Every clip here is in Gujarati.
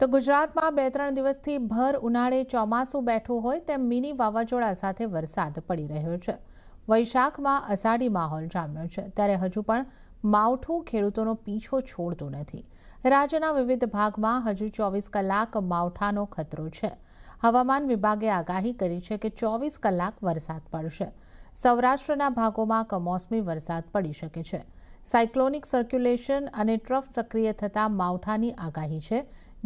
તો ગુજરાતમાં 2-3 દિવસથી ભર ઉનાળે ચોમાસું બેઠું હોય તેમ મિની વાવાઝોડા સાથે વરસાદ પડી રહ્યો છે। વૈશાખમાં અષાઢી માહોલ જામ્યો છે, ત્યારે હજુ પણ માવઠું ખેડૂતોનો પીછો છોડતું નથી। રાજ્યના વિવિધ ભાગમાં હજુ 24 કલાક માવઠાનો ખતરો છે। હવામાન વિભાગે આગાહી કરી છે કે 24 કલાક વરસાદ પડશે। સૌરાષ્ટ્રના ભાગોમાં કમોસમી વરસાદ પડી શકે છે। સાયક્લોનિક સર્ક્યુલેશન અને ટ્રફ સક્રિય થતાં માવઠાની આગાહી છે,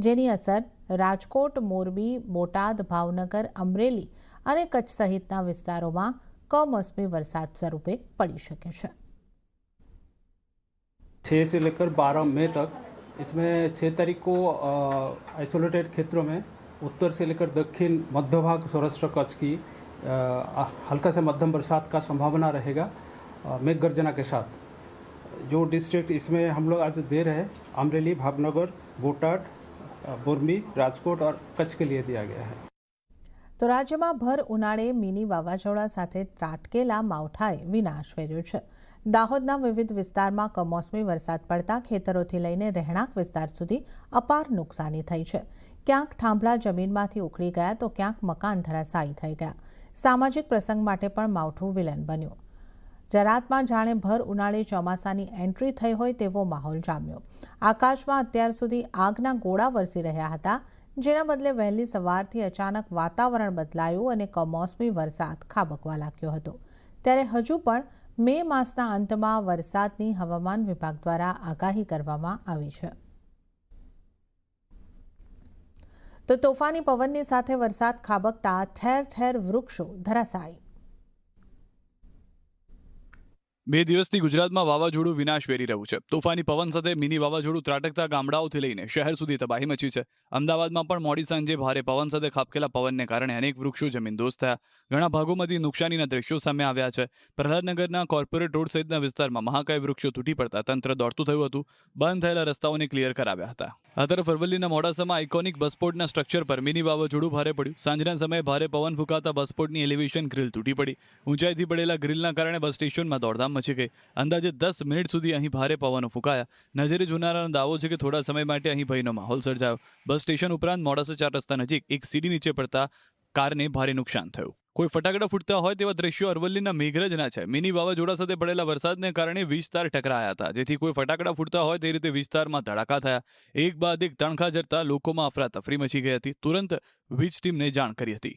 જેની અસર રાજકોટ, મોરબી, બોટાદ, ભાવનગર, અમરેલી અને કચ્છ સહિતના વિસ્તારોમાં કમોસમી વરસાદ સ્વરૂપે પડી શકે છે। 6 से लेकर 12 मई तक इसमें 6 तारीख को आइसोलेटेड क्षेत्रों में उत्तर से लेकर दक्षिण मध्य भाग सौराष्ट्र कच्छ की हल्का से मध्यम बरसात का संभावना रहेगा मेघ गर्जना के साथ। जो डिस्ट्रिक्ट इसमें हम लोग आज दे रहे हैं अमरेली, भावनगर, बोटाद, मोरबी, राजकोट और कच्छ के लिए दिया गया है। તો રાજ્યમાં ભર ઉનાળે મિની વાવાઝોડા સાથે ત્રાટકેલા માવઠાએ વિનાશ વેર્યો છે। દાહોદના વિવિધ વિસ્તારમાં કમોસમી વરસાદ પડતા ખેતરોથી લઈને રહેણાંક વિસ્તાર સુધી અપાર નુકસાની થઈ છે। ક્યાંક થાંભલા જમીનમાંથી ઉખડી ગયા તો ક્યાંક મકાન ધરાશાયી થઈ ગયા। સામાજિક પ્રસંગ માટે પણ માવઠું વિલન બન્યું। જરાતમાં જાણે ભર ઉનાળે ચોમાસાની એન્ટ્રી થઈ હોય તેવો માહોલ જામ્યો। આકાશમાં અત્યાર સુધી આગના ગોળા વરસી રહ્યા હતા, જેના બદલે વહેલી સવારથી અચાનક વાતાવરણ બદલાયું અને કમોસમી વરસાદ ખાબકવા લાગ્યો હતો। ત્યારે હજુ પણ મે માસના અંતમાં વરસાદની હવામાન વિભાગ દ્વારા આગાહી કરવામાં આવી છે। તો તોફાની પવનની સાથે વરસાદ ખાબકતા ઠેર ઠેર વૃક્ષો ધરાશાયી। 2 દિવસથી ગુજરાતમાં વાવાઝોડું વિનાશ વેરી રહ્યું છે। તોફાની પવન સાથે મિની વાવાઝોડું ત્રાટકતા ગામડાઓથી લઈને શહેર સુધી તબાહી મચી છે। અમદાવાદમાં પણ મોડી સાંજે ભારે પવન સાથે ખાબકેલા પવનને કારણે અનેક વૃક્ષો જમીનદોસ્ત થયા। ઘણા ભાગોમાંથી નુકસાનીના દ્રશ્યો સામે આવ્યા છે। પ્રહલાદનગરના કોર્પોરેટ રોડ સહિતના વિસ્તારમાં મહાકાય વૃક્ષો તૂટી પડતા તંત્ર દોડતું થયું હતું। બંધ થયેલા રસ્તાઓને ક્લિયર કરાવ્યા હતા। આ તરફ અરવલ્લીના મોડાસામાં આઇકોનિક બસપોર્ટના સ્ટ્રક્ચર પર મિની વાવાઝોડું ભારે પડ્યું। સાંજના સમયે ભારે પવન ફૂંકાતા બસપોર્ટની એલિવેશન ગ્રીલ તૂટી પડી। ઊંચાઈથી પડેલા ગ્રીલના કારણે બસ સ્ટેશનમાં દોડધામ મચી ગઈ। અંદાજે 10 મિનિટ સુધી અહીં ભારે પવનો ફૂંકાયા। નજરે જોનારાનો દાવો છે કે થોડા સમય માટે અહીં ભયનો માહોલ સર્જાયો। બસ સ્ટેશન ઉપરાંત મોડાસા 4 રસ્તા નજીક એક સીડી નીચે પડતા કારને ભારે નુકસાન થયું। કોઈ ફટાકડા ફૂટતા હોય તેવા દ્રશ્યો અરવલ્લીના મેઘરજના છે। મિની વાવાઝોડા સાથે પડેલા વરસાદને કારણે વીજતાર ટકરાયા હતા, જેથી કોઈ ફટાકડા ફૂટતા હોય તે રીતે વીજતારમાં ધડાકા થયા। એક બાદ એક તણખા જરતા લોકોમાં અફરાતફરી મચી ગઈ હતી। તુરંત વીજ ટીમને જાણ કરી હતી।